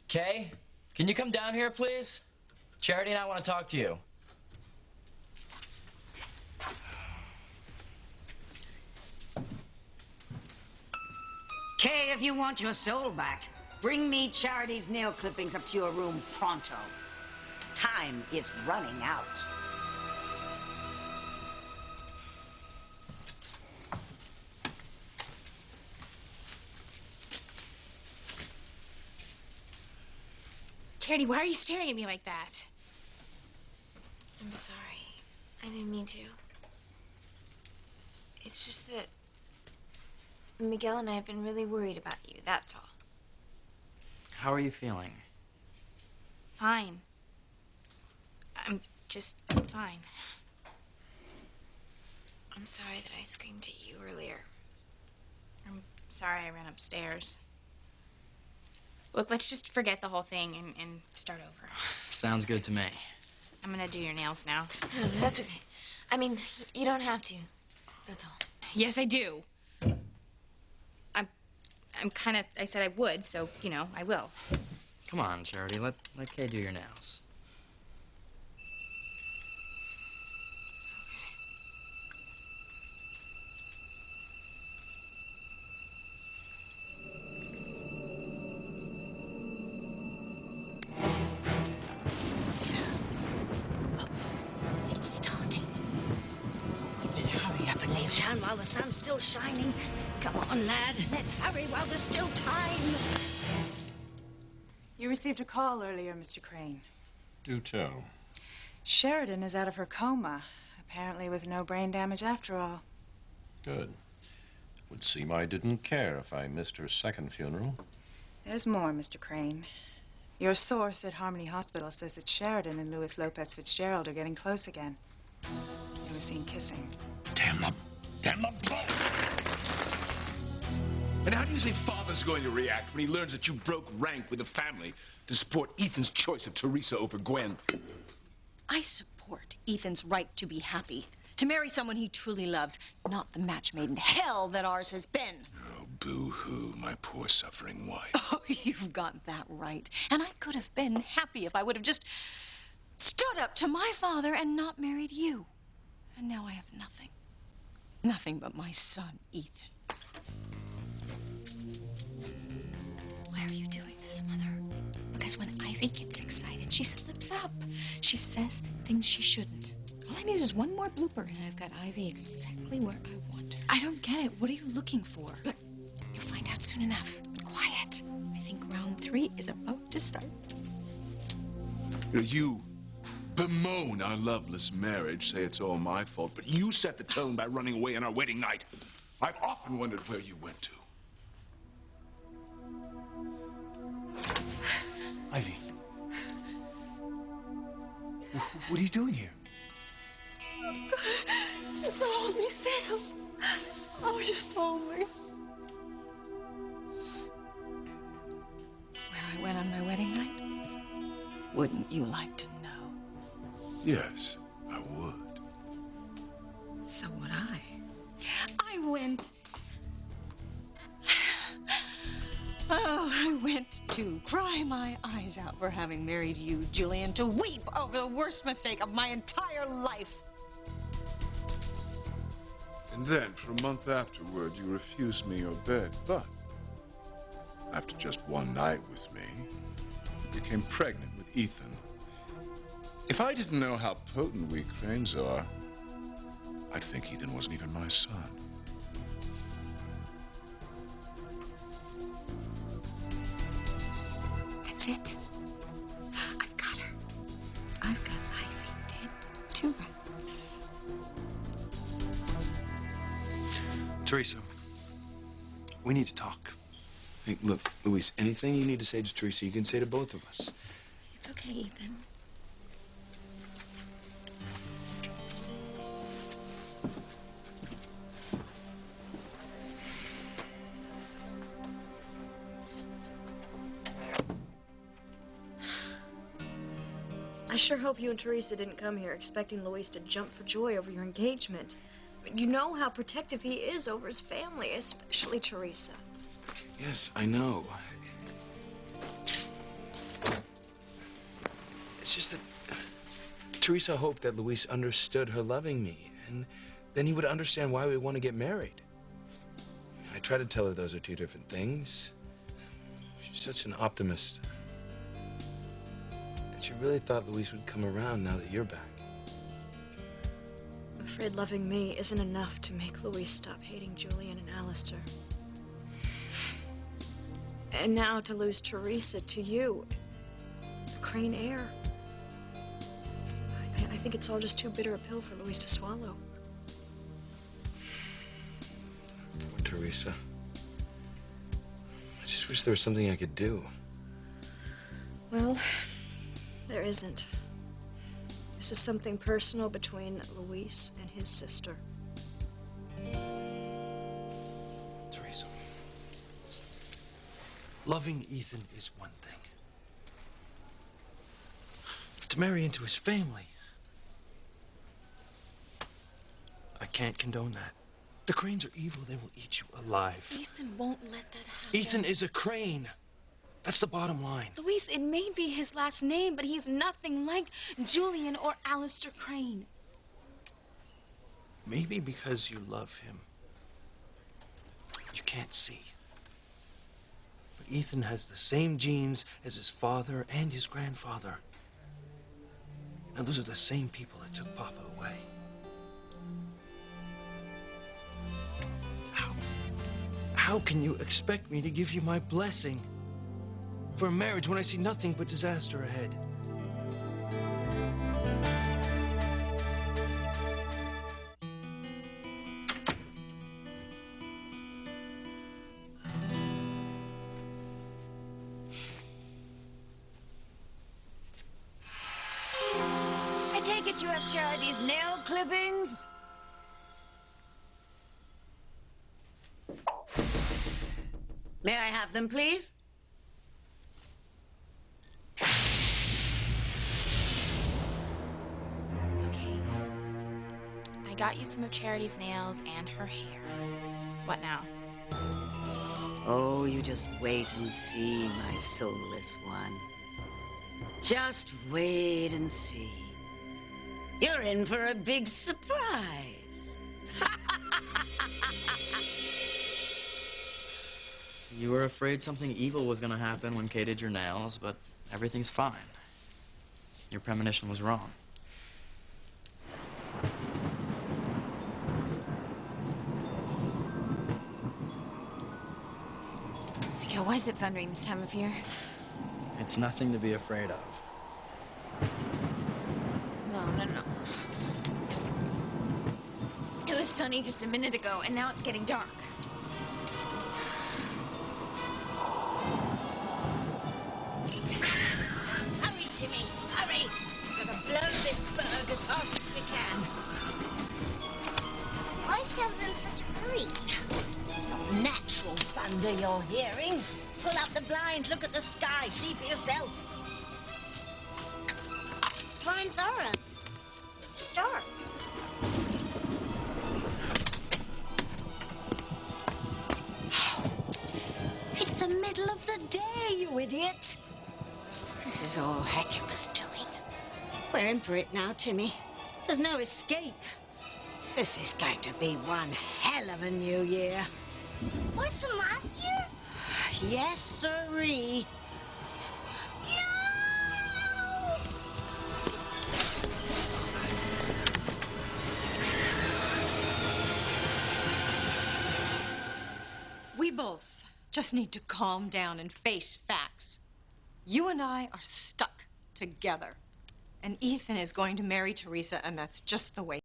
Kay, can you come down here, please? Charity and I want to talk to you. Kay, if you want your soul back, bring me Charity's nail clippings up to your room pronto. Time is running out. Charity, why are you staring at me like that? I'm sorry. I didn't mean to. It's just that Miguel and I have been really worried about you, that's all. How are you feeling? Fine. I'm just fine. I'm sorry that I screamed at you earlier. I'm sorry I ran upstairs. Look, let's just forget the whole thing and start over. Sounds good to me. I'm gonna do your nails now. No, that's okay. I mean, you don't have to. That's all. Yes, I do. I said I would, so, you know, I will. Come on, Charity, let Kay do your nails. It's starting. We better hurry up and leave town while the sun's still shining. Come on, lad. Let's hurry while there's still time. You received a call earlier, Mr. Crane. Do tell. Sheridan is out of her coma, apparently with no brain damage after all. Good. Would seem I didn't care if I missed her second funeral. There's more, Mr. Crane. Your source at Harmony Hospital says that Sheridan and Louis Lopez Fitzgerald are getting close again. They were seen kissing. Damn them. Damn them both. And how do you think Father's going to react when he learns that you broke rank with the family to support Ethan's choice of Teresa over Gwen? I support Ethan's right to be happy, to marry someone he truly loves, not the match made in hell that ours has been. Oh, boo-hoo, my poor suffering wife. Oh, you've got that right. And I could have been happy if I would have just stood up to my father and not married you. And now I have nothing. Nothing but my son, Ethan. Why are you doing this, Mother? Because when Ivy gets excited, she slips up. She says things she shouldn't. All I need is one more blooper, and I've got Ivy exactly where I want her. I don't get it. What are you looking for? You'll find out soon enough. Quiet. I think round 3 is about to start. You bemoan our loveless marriage, say it's all my fault, but you set the tone by running away on our wedding night. I've often wondered where you went to. Ivy. What are you doing here? Just hold me, Sam. Oh, just hold me. Where I went on my wedding night? Wouldn't you like to know? Yes, I would. So would I. I went... Oh, I went to cry my eyes out for having married you, Julian, to weep over the worst mistake of my entire life. And then, for a month afterward, you refused me your bed. But after just one night with me, you became pregnant with Ethan. If I didn't know how potent we Cranes are, I'd think Ethan wasn't even my son. That's it. I've got her. I've got Ivy dead to rights. Teresa, we need to talk. Hey, look, Luis, anything you need to say to Teresa, you can say to both of us. It's okay, Ethan. I sure hope you and Teresa didn't come here expecting Luis to jump for joy over your engagement. You know how protective he is over his family, especially Teresa. Yes, I know. It's just that Teresa hoped that Luis understood her loving me, and then he would understand why we want to get married. I tried to tell her those are two different things. She's such an optimist. And she really thought Luis would come around now that you're back. I'm afraid loving me isn't enough to make Luis stop hating Julian and Alistair. And now to lose Teresa to you, the Crane heir. I think it's all just too bitter a pill for Luis to swallow. Poor Teresa. I just wish there was something I could do. Well, there isn't. This is something personal between Luis and his sister. Teresa, loving Ethan is one thing. But to marry into his family, I can't condone that. The Cranes are evil. They will eat you alive. Ethan won't let that happen. Ethan is a Crane. That's the bottom line. Luis, it may be his last name, but he's nothing like Julian or Alistair Crane. Maybe because you love him, you can't see. But Ethan has the same genes as his father and his grandfather. And those are the same people that took Papa away. How can you expect me to give you my blessing for a marriage when I see nothing but disaster ahead? I take it you have Charity's nail clippings? May I have them, please? Okay. I got you some of Charity's nails and her hair. What now? Oh, you just wait and see, my soulless one. Just wait and see. You're in for a big surprise. You were afraid something evil was gonna happen when Kay did your nails, but everything's fine. Your premonition was wrong. Miguel, why is it thundering this time of year? It's nothing to be afraid of. No. It was sunny just a minute ago, and now it's getting dark. Hurry, Timmy, hurry! We're gonna blow this berg as fast as we can. Why tell them such a hurry? It's not natural thunder you're hearing. Pull up the blinds, look at the sky, see for yourself. Blinds are up. It's dark. It's the middle of the day, you idiot. This is all Hecuba's doing. We're in for it now, Timmy. There's no escape. This is going to be one hell of a new year. Worse than last year? Yes, sirree. No! We both just need to calm down and face facts. You and I are stuck together. And Ethan is going to marry Teresa, and that's just the way